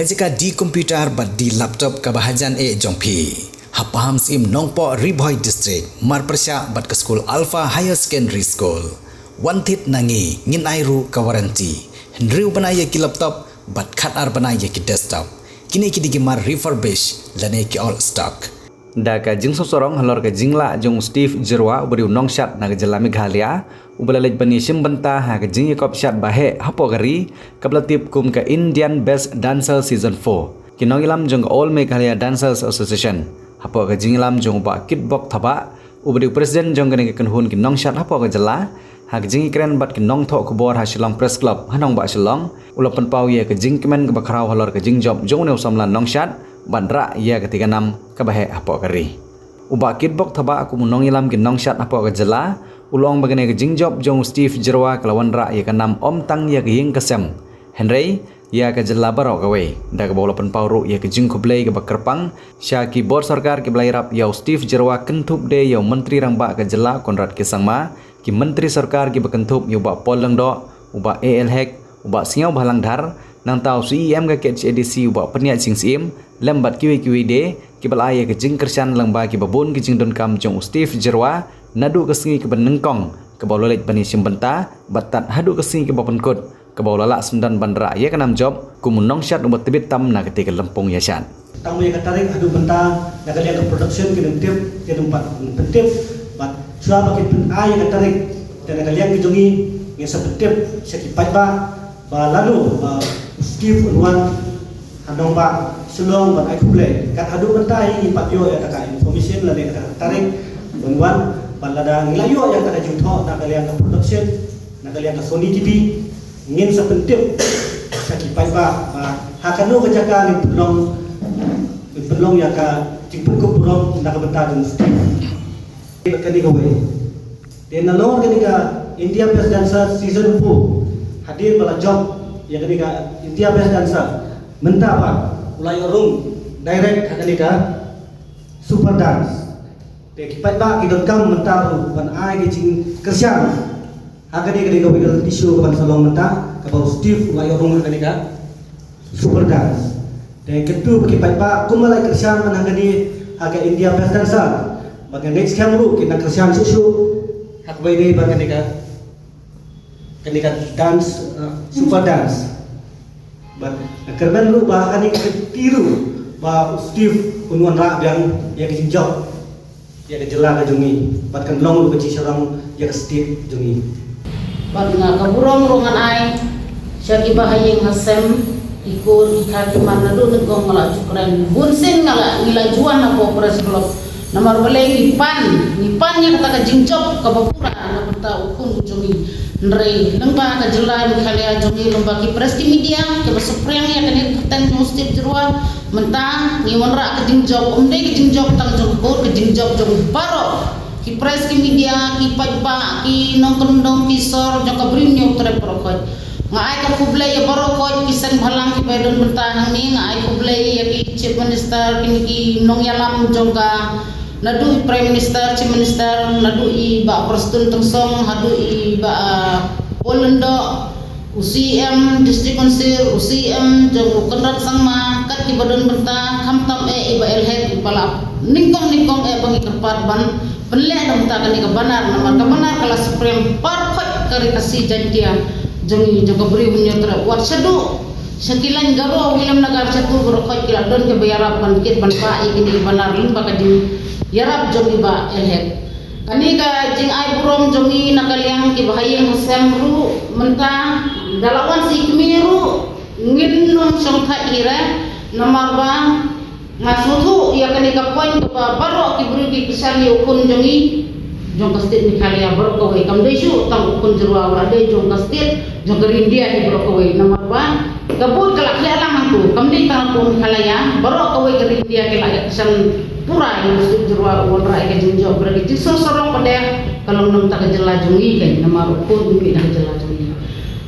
kajika di komputer bat di laptop kabahajan jongpi. Hapaham sim nongpo Riboy District marpersya bat ke school Alpha Higher Secondary School. Wantit nangi ngin airu kawaranti. Hendriu banaya ki laptop bat khatar banaya ki desktop. Kini ki digimar refurbish lane ki all stock. Da ka jing sosorong halor ka jingla jong Steve Jerwa ubari nongshat na jela Meghalaya ubalalej bani simbenta ha ka jing yakop shat bahe hapo gari kablatip kum ka Indian Best Dancer Season 4 kinongilam jong All Meghalaya Dancers Association hapo ka jingilam jong ba kitbok thaba ubari presiden jong gane ka kanhun ki nongshat hapo ka jela ha ka jing kren bat ki nong tho kubor ha Shillong Press Club hanong ba Shillong ulapan pau ye ka jing kemen ka bakrau halor ka jing job jong ne samlan nongshat bandra ia ketiga nam kabahe apo kari uba kitbok thaba aku munong ilam ginong shat apo ka jela ulong bagane ka jingjob jong Steve Jerwa kalawan ra ia ka nam om tang ia ka hing kasem Henry ia ka jela baro kawe da ka bolapan pauru ia ka jing kublai ka bakerpang sya ki bor sarkar ki blai rap yau Steve Jerwa kentup de yau menteri rangba ka jela Konrad Kisangma ki menteri sarkar ki bakentup yu ba poleng do uba AL hek uba singaw balang dhar nang tau CEM ka KHADC uba peniat sing sim lembat kiwi de kibalaya ke jing kersan langba ki babun ki jing don kam jong Steve Jerwa nadu ke singi ke benengkong ke bawlolet bani simbenta batat hadu ke singi ke bapenkut ke bawlala sundan bandra ya kanam job kumunong syat ubat tebit tam na ketika lempung yasan tamu yang katarik hadu benta na kalian ke production ke tip ke tempat pentip bat cua bagi yang katarik dan kalian ke jongi yang sepetip sekipat ba lalu Steve unwan handong ba Shillong ban aku play kat adu bentai impat yo ya taka information la de tarik banwan balada ngilayo yang taka jutho na kalian ka production na kalian ka Sony TV ngin sa pentip sa kipai ba hakano ka jaka ni belong ya ka ciput ko burong na ka benta dun kani ko we de na lor kani ka India Best Dancer Season 4 hadir bala job yang kani ka India Best Dancer menta ba ulai orang direct hadani ka super dance de kipat ba ki don kam mentaru ban ai ki jing kersian hakani ka ko bigal tisu ban salong menta ka bau Steve ulai orang hadani ka super dance de ketu kipat ba kumalai kersian man hakani haga India Best Dancer bagan next kamru ki na kersian susu hak bai ni bagan ka dance super dance but kerban lu bahkan ini ketiru bah Steve unwan rak yang ya kijinjok ya kejela ke jungi bat kan long lu keci sarang ya ke Steve jungi bat nga kaburong rungan ai syaki bahayeng hasem ikut ikati mana du negong ngala cukren bunsin ngala ngilajuan apa operasi klub nomor bele nipan nya kata kijinjok ke bapura na benta ukun jungi Nrei lembah ka jela Meghalaya jongi lembah ki press ki media ke basupreng ya kene keten Steve Jerwa mentang ngiwan ra ke jingjob omde ke jingjob tang jong bor ke jingjob jong baro ki press ki media ki pajpa ki nongkondong ki sor jong ka brim nyo tre prokoj ngai ka kublai ya baro koj ki sen bhalang ki bedon mentang ni ngai kublai ya ki chief minister ki nong yalam jong ka nadu prime minister chief minister nadu i ba presiden tengsong hadu i ba Polendo UCM district council UCM jong Konrad Sangma kat ki badan benta khamtam iba elhet pala ningkong bangi kerpat ban penle dam ta kan ka banar namar ka banar kala supreme parfait kari kasi jantia jong jong beri bunyo tra wat sedu sekilan garo William Nagar satu berkhot kila don ke bayarap ban kit ban pa ikini banar limba ka di yarap jongi ba elhet kani ka jing ai burom jongi nakaliang ki bahayeng semru menta dalawan si kemiru ngin nom songkha ira nomor ba ngasutu ya kani ka point ba baro ki buru ki kisali ukun jongi jong kastit Meghalaya baro ko we kam desu tang ukun Jerwa wala de jong kastit jong India ni baro ko we nomor ba kabut kalak alam aku kamdi tang ko Meghalaya baro ko we India ke la kesan pura yang Steve Jerwa uwan ra ke jinjo berarti tisor sorong pada kalau nam tak jela jungi kan nama ukun mi dah jela jungi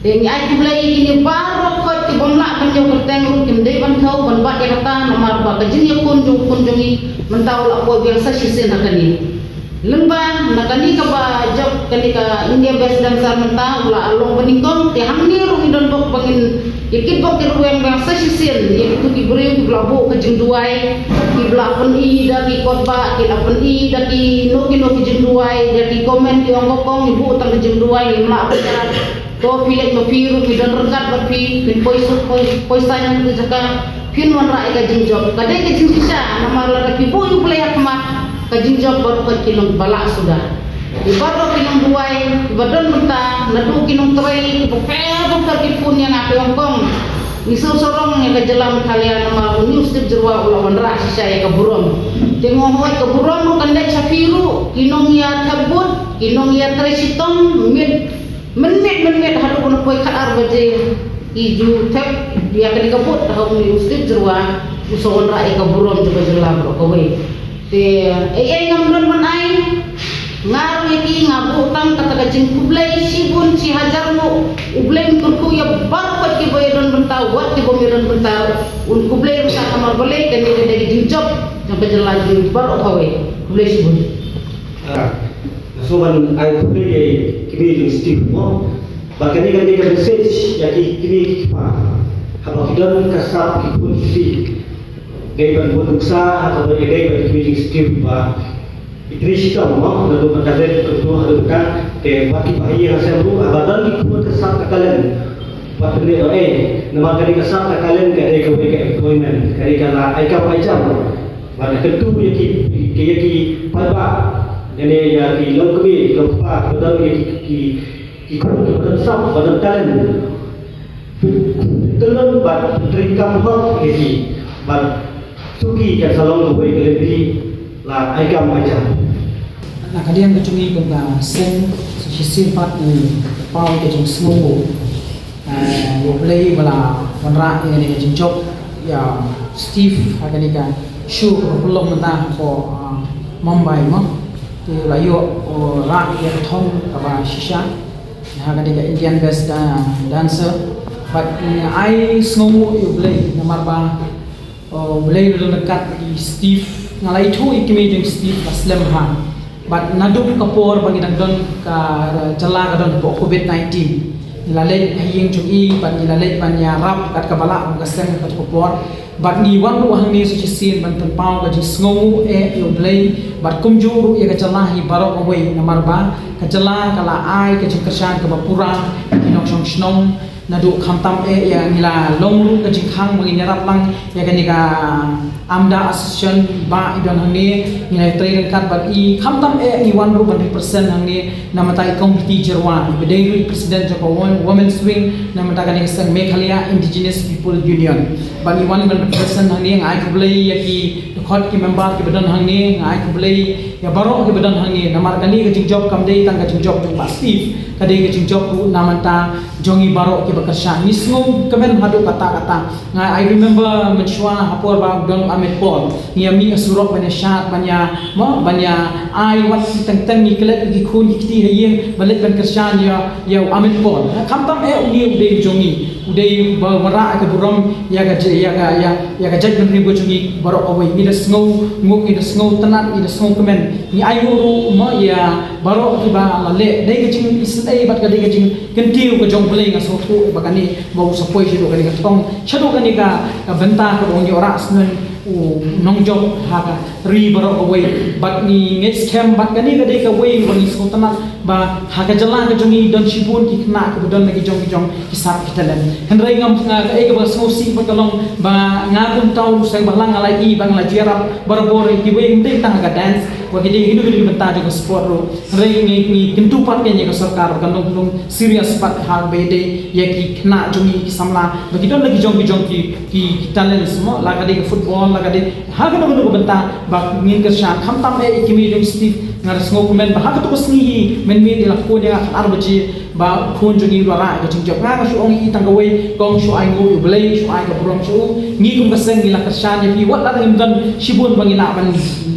den ai kublai kini baro ko ti bomla kan jo kerteng ru kim dei ban thau ban ba ya kata nama ba ka jini kun jungi mentau la ko biasa sisen nakani lembah nakani ka ba job kani ka India Best Dancer mentau la along beningkong ti hamni ru idon bok bangin yakit bok ti ru yang biasa sisen Christian iaitu ki beri ki labu ke jengduai ki belapen i dari khotbah ki lapen i dari no ki jengduai dari komen ki ongkong ibu tang ke jengduai ni mak benar to pilek to piru ki dan rekat berpi pin poisa yang tu jaka pin wan rai ka jengjob kadai ke jengisa nama la ki bu yu play akmat ka jengjob baru ka kilong balak sudah di baru kinong duai badan mentah nadu kinong terai pupel ki pun yang api ongkong Misal sorong yang kejelam kalian nama news tip jerwa ulawan rak saya keburom. Tengok hoi keburom kandai safiru kinong ya tabut kinong ya teresitong menit hadu kono poi kaar baje iju tap dia kena kebut tahu news tip jerwa usawan rak keburom coba jelam kowe. Te ngamron manai ngaru iki ngabutang kata kajing kublai sibun si hajarmu ublai kurku ya barpat ki boyron bentau wat ki boyron bentau un kublai rusak kamar boleh dan dia dari jinjob sampai jalan di baru kawe kublai sibun soban ai kublai kini jeng steve mo bakani kan dia message ya kini pa haba kidan kasap ki pun si gaiban bonuksa atau gaiban kini jeng steve pa Idris kita mau lalu berkata ketua hadirkan ke baki bayi yang saya bu abadan di kumur kesat kalian buat benda nama kali kesat kalian ke ada ke employment kali kala aika pajam pada ketua yaki palba jadi yaki longkbi lompa badan yaki kumur badan sap badan kalian telur bat terikam hok yaki bat suki ke salong lebih lebih lah aika pajam Nah, kalian kecungi kena sen sifat ni pau ke jeng snow play bala wanra ini jeng job ya Steve agak kan show belum mentah ko Mumbai mah tu layu rak ya thong kaba shisha agak kan Indian best dancer but I snow you play nomor ba play dekat di Steve ngalai tu ikimi jeng Steve Aslam ha but naduk kapor bagi nagdon ka jala kadon po COVID-19 nilalay haying jungi but nilalay panya rap kat kabala ang gaseng kat kapor but ni wan ru hang ni sucisin ban pau ka jisngomu yo blay but kumjuru ya ka jala hi barok away namarba ka jala kala ai ka jingkersan ka bapura kinong song snong nadu khamtam ya nila longru ka jingkhang mangi nyarap lang ya kanika amda association ba idon hangni nilai trader kat bat I khamtam ni 1% hangni namatai komiti jerwan bedai presiden Joko Women's Wing namata kanika sang Meghalaya Indigenous People Union bani 1% hangni ngai kublai yaki khot ki member ki badan hangni ngai kublai ya barok ki badan hangni namar kani ka job kamdei tang ka job jong pasif kadai ka job ru namanta jongi barok ki bakasya nisngom kemen hadu kata-kata ngai I remember menchwa hapor ba dong Ahmed Paul niami asurok banya syat banya ai wat teng ni kelet ki khun ki hayeng balik ban kersan ya Ahmed Paul khamtam ungi udai jongi udai bara ka buram ya ka jaj ban ribu jongi barok away ni sngow nguk ni sngow tanat ni sngow kemen ni ayuru ma ya barok ki ba lale dai ka jing isai bat ka dai ka jing kentiu ka jong play nga so tu ba kani mau sapoi sido kani ka tong chado kani ka benta ka ongi ora snen nongjok haka ri barok away bat ni next camp bat kani ka dai ka way wani so tanat ba haka jala ka jongi don sibun ki kna ka don lagi jong kisap kita len henrai ngam ka ka ba so si ba kalong ba ngakun taw sang bahlang alai bang la jerap barbor ki way ngte tang ka dance wa ki hidu benta jo sport ro henrai ni kentupat ke ka sarkar kanong serious pat hal bede ya ki kna jongi ki samla ba ki don lagi jong ki talent semua la ka de football la ka de ha ka no benta ba ngin ka shan khamtam ki mi dong Steve ngaras ngokumen ba ha ka to sngi men mi la ko dia arbaji ba khun jongi lora ka jingjok nga ka suong I tangaway kong su ai ngo blay su ai ka brom su ngi kum kaseng ila kashan ya fi wat la ngdan sibun bangina ban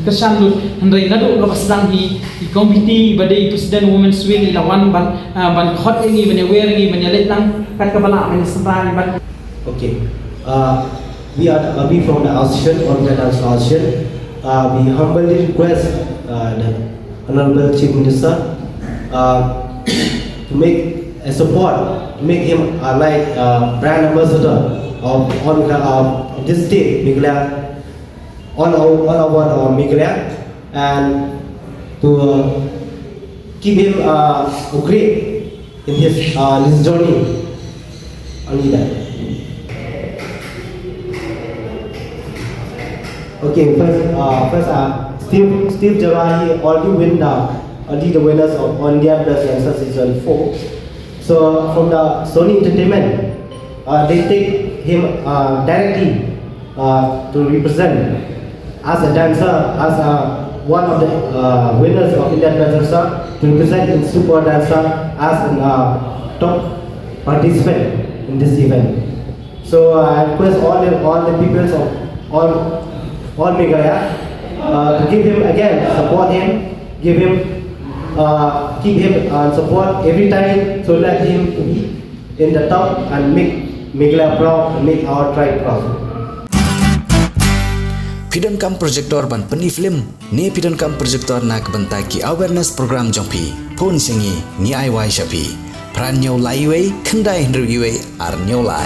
kashan lu handai nadu ka pasdang hi komiti badai presiden Women's Wing ila wan ban khot ngi ban wer ngi ban let nang kat ka bala ban sampai ban okay we from the association organized association we humbly request the honorable chief minister to make a support to make him like brand ambassador of this state, Meghalaya, all over Meghalaya, and to keep him great in his journey. Only that. Okay, first, Steve Jawahari already the winners of All India Plus Youngster Season 4. So from the Sony Entertainment, they take him directly to represent as a dancer, as one of the winners of India Plus Youngster, to represent in Super Dancer as a top participant in this event. So I request all the people of all Meghalaya to give him again, support him, give him, keep him support every time, so let him to be in the top and make Meghalaya proud, and make our tribe proud. Pidon kam projector ban peni film ne pidon kam projector nak bentaki awareness program jongpi pon singi ni ai wai shapi pran nyau lai wei kendai ndru iwe ar nyau lai